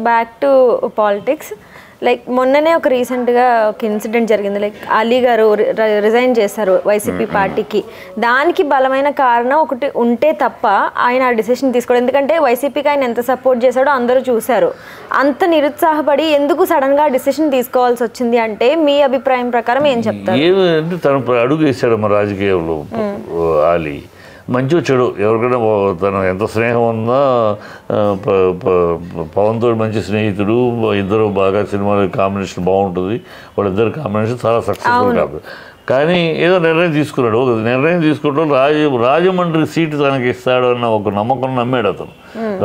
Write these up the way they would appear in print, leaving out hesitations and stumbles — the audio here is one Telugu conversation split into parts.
Back to politics. లైక్ మొన్ననే ఒక రీసెంట్గా ఒక ఇన్సిడెంట్ జరిగింది. లైక్ అలీ గారు రిజైన్ చేశారు వైసీపీ పార్టీకి. దానికి బలమైన కారణం ఒకటి ఉంటే తప్ప ఆయన ఆ డిసిషన్ తీసుకోవడం. ఎందుకంటే వైసీపీకి ఆయన ఎంత సపోర్ట్ చేశాడో అందరూ చూశారు. అంత నిరుత్సాహపడి ఎందుకు సడన్గా డిసిషన్ తీసుకోవాల్సి వచ్చింది అంటే మీ అభిప్రాయం ప్రకారం ఏం చెప్తారు? ఏమంటే తను అడుగు వేశాడు మా రాజకీయంలో అలీ. మంచి చెడు ఎవరికైనా తను ఎంత స్నేహం ఉన్నా పవన్తో మంచి స్నేహితుడు, ఇద్దరు బాగా సినిమాలో కాంబినేషన్ బాగుంటుంది, వాళ్ళిద్దరు కాంబినేషన్ చాలా సక్సెస్ఫుల్ కాదు. కానీ ఏదో నిర్ణయం తీసుకున్నాడు. ఒక నిర్ణయం తీసుకుంటాం, రాజమండ్రి సీటు తనకి ఇస్తాడు అన్న ఒక నమ్మకం నమ్మాడు అతను.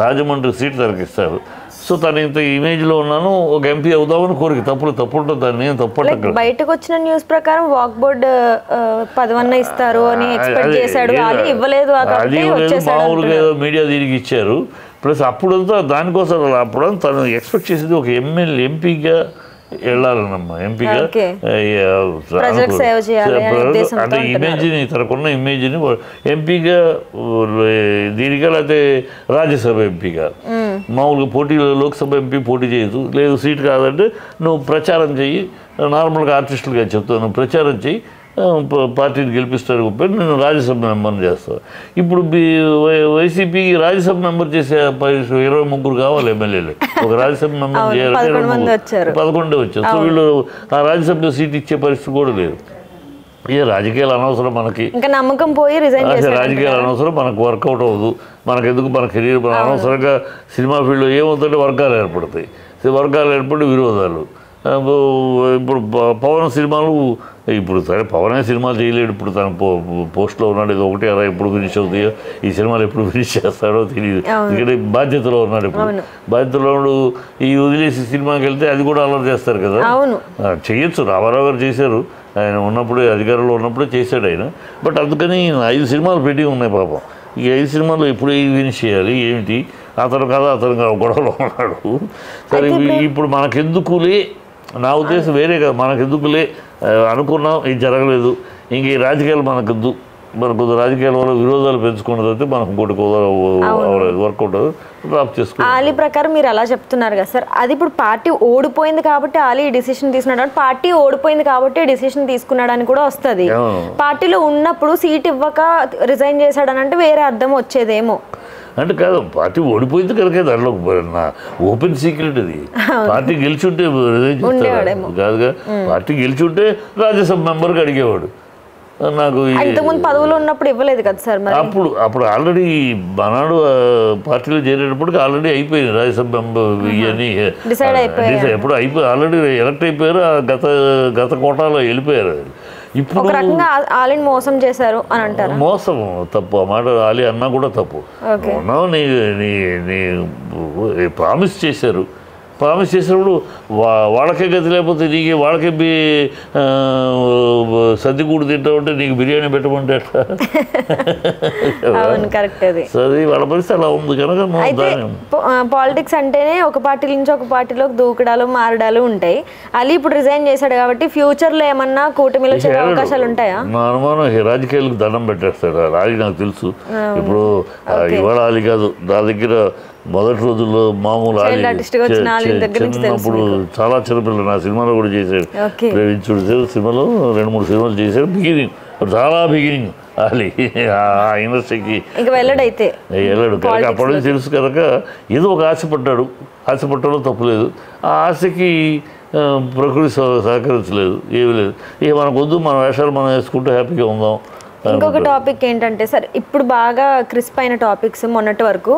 రాజమండ్రి సీటు తనకి ఇస్తాడు. సో తను ఇంత ఇమేజ్లో ఉన్నాను, ఒక ఎంపీ అవుదామని కోరిక. తప్పుంటుంది, దాన్ని ఏం తప్పట్లేదు. బయటకు వచ్చిన న్యూస్ ప్రకారం వాక్ బోర్డ్ పదవన్న ఇస్తారు అని ఎక్స్పెక్ట్ చేశాడు, అది ఇవ్వలేదు. మామూలుగా ఏదో మీడియా దీనికి ఇచ్చారు. ప్లస్ అప్పుడంతా దానికోసం అప్పుడంతా తను ఎక్స్పెక్ట్ చేసేది ఒక ఎంపీగా వెళ్ళాలన్నమ్మా, ఎంపీగా అంటే ఇమేజ్ని, తనకున్న ఇమేజ్ని ఎంపీగా దీనిగా, లేకపోతే రాజ్యసభ ఎంపీగా. మామూలుగా పోటీలో లోక్సభ ఎంపీ పోటీ చేయదు, లేదు సీట్ కాదంటే నువ్వు ప్రచారం చెయ్యి, నార్మల్గా ఆర్టిస్టులుగా చెప్తావు, నువ్వు ప్రచారం చెయ్యి, పార్టీని గెలిపిస్తాడు గొప్ప, నేను రాజ్యసభ మెంబర్ని చేస్తాను. ఇప్పుడు వైసీపీకి రాజ్యసభ మెంబర్ చేసే 23 కావాలి ఎమ్మెల్యేలు. ఒక రాజ్యసభ మెంబర్ చేయాలంటే 11 వచ్చారు. సో వీళ్ళు ఆ రాజ్యసభలో సీట్ ఇచ్చే పరిస్థితి కూడా లేదు. ఇక రాజకీయాలు అనవసరం మనకి, నమ్మకం పోయి రాజకీయాలు అనవసరం, మనకు వర్కౌట్ అవ్వదు. మనకెందుకు, మన కెరీర్ అనవసరంగా సినిమా ఫీల్డ్లో ఏమవుతుంటే వర్గాలు ఏర్పడతాయి, వర్గాలు ఏర్పడి విరోధాలు. ఇప్పుడు పవన్ సినిమాలు, ఇప్పుడు సరే పవనే సినిమాలు చేయలేడు, ఇప్పుడు తన పోస్ట్లో ఉన్నాడు, ఇది ఒకటి అలా ఎప్పుడు ఫినిష్ అవుతాయో, ఈ సినిమాలు ఎప్పుడు ఫినిష్ చేస్తాడో తెలియదు. ఎందుకంటే బాధ్యతలో ఉన్నాడు, ఇప్పుడు బాధ్యతలో ఈ వదిలేసి సినిమాకి వెళ్తే అది కూడా అలర్ట్ చేస్తారు కదా. చేయొచ్చు, రామారావు గారు చేశారు, ఆయన ఉన్నప్పుడే అధికారంలో ఉన్నప్పుడే చేశాడు ఆయన. బట్ అందుకని 5 సినిమాలు పెట్టి ఉన్నాయి పాపం. ఈ 5 సినిమాలు ఎప్పుడు ఫినిష్ చేయాలి ఏమిటి, అతను కదా అతను గొడవలో ఉన్నాడు. సరే ఇప్పుడు మనకెందుకులే, నా ఉద్దేశం వేరే కదా, మనకెందుకులే అనుకున్నాం, ఇది జరగలేదు, ఇంక ఈ రాజకీయాలు మనకు రాజకీయాల వల్ల విరోధాలు పెంచుకున్నదైతే మనకు ఇంకోటి వర్కౌట్ డ్రాప్ చేసుకోవాలి. ఆలీ ప్రకారం మీరు అలా చెప్తున్నారు కదా సార్, అది ఇప్పుడు పార్టీ ఓడిపోయింది కాబట్టి ఆలీ డిసిషన్ తీసుకున్నాడు, పార్టీ ఓడిపోయింది కాబట్టి డిసిషన్ తీసుకున్నాడు అని కూడా వస్తుంది. పార్టీలో ఉన్నప్పుడు సీట్ ఇవ్వక రిజైన్ చేశాడని అంటే వేరే అర్థం వచ్చేదేమో. అంటే కాదు, పార్టీ ఓడిపోయింది కనుక దాంట్లో ఓపెన్ సీక్రెట్ అది. పార్టీ గెలిచుంటే కాదుగా, పార్టీ గెలిచుంటే రాజ్యసభ మెంబర్కి అడిగేవాడు. నాకు ఇంతకుముందు పదవులు ఉన్నప్పుడు ఇవ్వలేదు కదా సార్. అప్పుడు ఆల్రెడీ మనాడు పార్టీలో చేరేటప్పటికి ఆల్రెడీ అయిపోయింది రాజ్యసభ మెంబర్ ఇవన్నీ ఎప్పుడు అయిపోయి ఆల్రెడీ ఎలక్ట్ అయిపోయారు, గత కోటాలో వెళ్ళిపోయారు. ఇప్పుడు ఆలీని మోసం చేశారు అని అంటారు. మోసం తప్పు, ఆ మాట ఆలీ అన్నా కూడా తప్పు. నీ ప్రామిస్ చేశారు, ప్రామిస్ చేసినప్పుడు వాళ్ళకే గతి లేకపోతే నీకు వాళ్ళకే సర్దికూడు తింటా ఉంటే నీకు బిర్యానీ పెట్టమంటే అట్లా. సరే వాళ్ళ పరిస్థితి అలా ఉంది కనుక. పాలిటిక్స్ అంటేనే ఒక పార్టీ నుంచి ఒక పార్టీలోకి దూకడాలు మారడాలు ఉంటాయి. అలీ ఇప్పుడు రిజైన్ చేశాడు కాబట్టి ఫ్యూచర్లో ఏమన్నా కూటమిలో వచ్చే అవకాశాలు ఉంటాయా? నా అనుమానం రాజకీయాలకు దండం పెట్టేస్తాడు అలీ, నాకు తెలుసు. ఇప్పుడు ఇవాళ అలీ కాదు, నా దగ్గర మొదటి రోజుల్లో మామూలు చిన్నప్పుడు చాలా చిన్నపిల్లలు నా సినిమాలో కూడా చేశాడు. ప్రేమించుడు సినిమాలో 2-3 సినిమాలు చేశాడు. బిగినింగ్, చాలా బిగినింగ్ అలీ ఆ ఇండస్ట్రీకి వెళ్ళాడు కనుక అప్పటి నుంచి తెలుసు కనుక ఏదో ఒక ఆశపడ్డాడు, తప్పులేదు. ఆ ఆశకి ప్రకృతి సహకరించలేదు, ఏమీ లేదు. ఇక మనకొద్దు, మన వేషాలు మనం వేసుకుంటూ హ్యాపీగా ఉందాం. ఇంకొక టాపిక్ ఏంటంటే సార్, ఇప్పుడు బాగా క్రిస్ప్ అయిన టాపిక్స్ మొన్నటి వరకు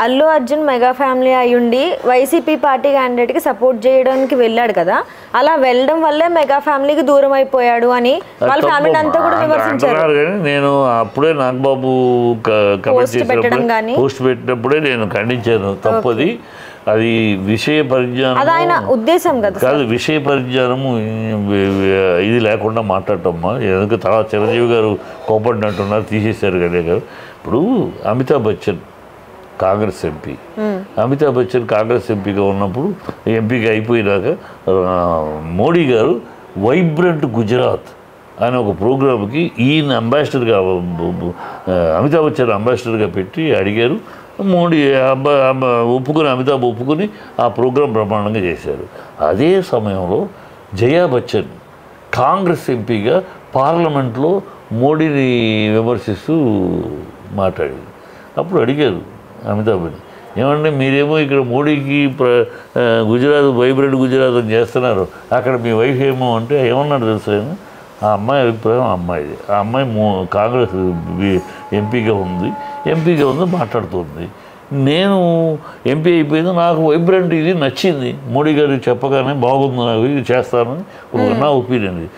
అల్లు అర్జున్ మెగా ఫ్యామిలీ అయ్యుండి వైసీపీ పార్టీ క్యాండిడేట్కి సపోర్ట్ చేయడానికి వెళ్ళాడు కదా, అలా వెళ్ళడం వల్లే మెగా ఫ్యామిలీకి దూరం అయిపోయాడు అని వాళ్ళ ఫ్యామిలీ అంతా కూడా విమర్శించారు. నేను అప్పుడే నాగబాబు పోస్ట్ పెట్టినప్పుడే నేను ఖండించాను, తప్పది, అది విషయ పరిజ్ఞానం ఉద్దేశం కాదు, విషయ పరిజ్ఞానము ఇది లేకుండా మాట్లాడటమ్మా. ఎందుకు తర్వాత చిరంజీవి గారు కోపడినట్టున్నారు, తీసేశారు కదా. ఇప్పుడు అమితాబ్ బచ్చన్ కాంగ్రెస్ ఎంపీ, అమితాబ్ బచ్చన్ కాంగ్రెస్ ఎంపీగా ఉన్నప్పుడు, ఎంపీగా అయిపోయినాక మోడీ గారు వైబ్రెంట్ గుజరాత్ అనే ఒక ప్రోగ్రామ్కి ఈయన అంబాసిడర్గా, అమితాబ్ బచ్చన్ అంబాసిడర్గా పెట్టి అడిగారు. మోడీ ఒప్పుకుని అమితాబ్ ఒప్పుకుని ఆ ప్రోగ్రాం బ్రహ్మాండంగా చేశారు. అదే సమయంలో జయా బచ్చన్ కాంగ్రెస్ ఎంపీగా పార్లమెంట్లో మోడీని విమర్శిస్తూ మాట్లాడింది. అప్పుడు అడిగారు అమితాబ్ని, ఏమంటే మీరేమో ఇక్కడ మోడీకి గుజరాత్ వైబ్రెంట్ గుజరాత్ అని చేస్తున్నారు, అక్కడ మీ వైఫ్ ఏమో అంటే ఏమన్నాడు తెలుసు, ఆ అమ్మాయి అభిప్రాయం అమ్మాయిది, ఆ అమ్మాయి కాంగ్రెస్ ఎంపీగా ఉంది మాట్లాడుతుంది, నేను ఎంపీ అయిపోయింది, నాకు వైబ్రెంట్ ఇది నచ్చింది, మోడీ గారికి చెప్పగానే బాగుంది, నాకు ఇది చేస్తానని నా ఒపీనియన్ ఇది.